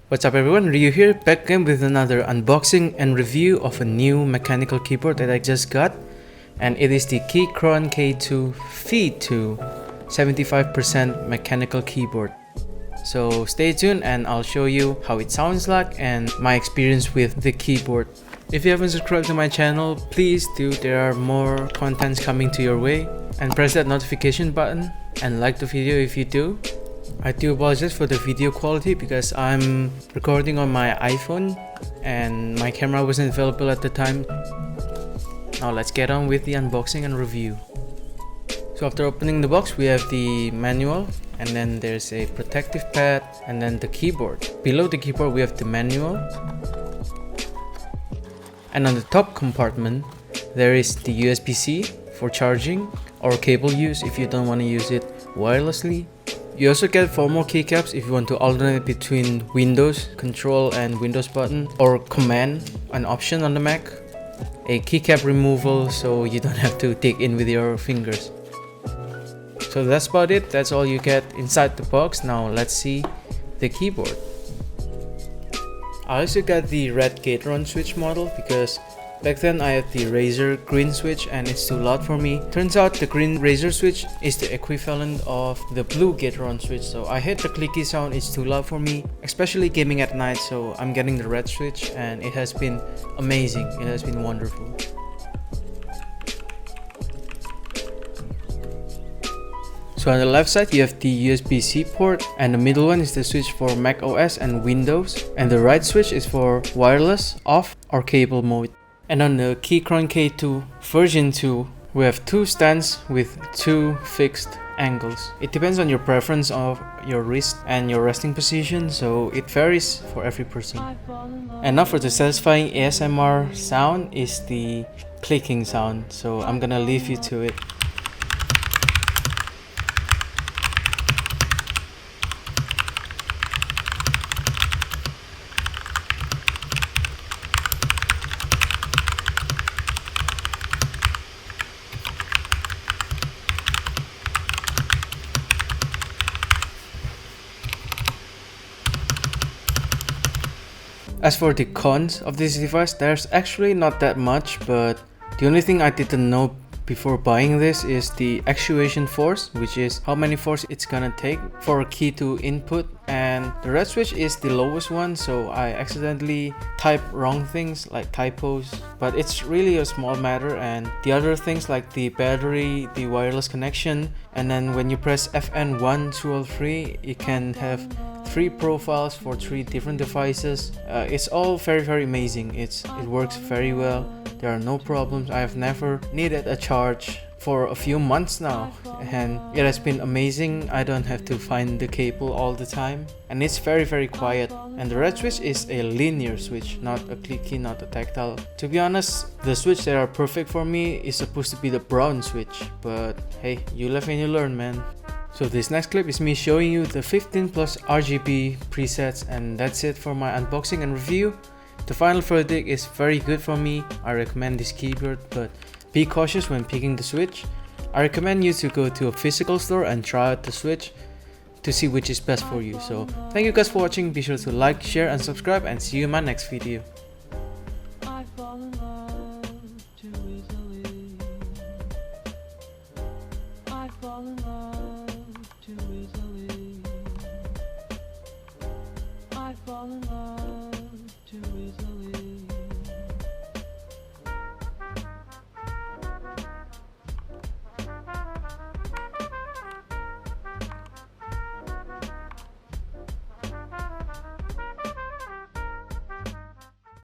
What's up everyone, Ryu here, back again with another unboxing and review of a new mechanical keyboard that I just got. And it is the Keychron K2 Feed to 75% mechanical keyboard. So stay tuned and I'll show you how it sounds like and my experience with the keyboard. If you haven't subscribed to my channel, please do. There are more contents coming to your way. And press that notification button and like the video if you do. I do apologize for the video quality because I'm recording on my iPhone and my camera wasn't available at the time. Now let's get on with the unboxing and review. So after opening the box, we have the manual, and then there's a protective pad, and then the keyboard. Below the keyboard we have the manual, and on the top compartment there is the USB-C for charging or cable use if you don't want to use it wirelessly. You also get 4 more keycaps if you want to alternate between Windows Control and Windows button, or Command, an option on the Mac. A keycap removal so you don't have to dig in with your fingers. So that's about it, that's all you get inside the box. Now let's see the keyboard. I also got the red Keychron switch model because back then I had the Razer green switch and it's too loud for me. Turns out the green Razer switch is the equivalent of the blue Keychron switch, so I hate the clicky sound, it's too loud for me, especially gaming at night. So I'm getting the red switch and it has been amazing, it has been wonderful. So on the left side you have the USB-C port, and the middle one is the switch for Mac OS and Windows, and the right switch is for wireless, off or cable mode. And on the Keychron K2 version 2, we have 2 stands with 2 fixed angles. It depends on your preference of your wrist and your resting position, so it varies for every person. And now for the satisfying ASMR sound is the clicking sound, so I'm gonna leave you to it. As for the cons of this device, there's actually not that much, but the only thing I didn't know before buying this is the actuation force, which is how many force it's gonna take for a key to input, and the red switch is the lowest one, so I accidentally type wrong things like typos, but it's really a small matter. And the other things like the battery, the wireless connection, and then when you press FN 1, 2 or 3, it can have 3 profiles for 3 different devices. It's all very amazing. It works very well. There are no problems. I have never needed a charge for a few months now, and it has been amazing. I don't have to find the cable all the time, and it's very quiet. And the red switch is a linear switch, not a clicky, not a tactile. To be honest, the switch that are perfect for me is supposed to be the brown switch, but hey, you live and you learn, man. So this next clip is me showing you the 15 plus RGB presets, and that's it for my unboxing and review. The final verdict is very good for me. I recommend this keyboard, but be cautious when picking the switch. I recommend you to go to a physical store and try out the switch to see which is best for you. So thank you guys for watching. Be sure to like, share and subscribe, and see you in my next video. I fall in love too easily. I fall in love too easily. I fall in love.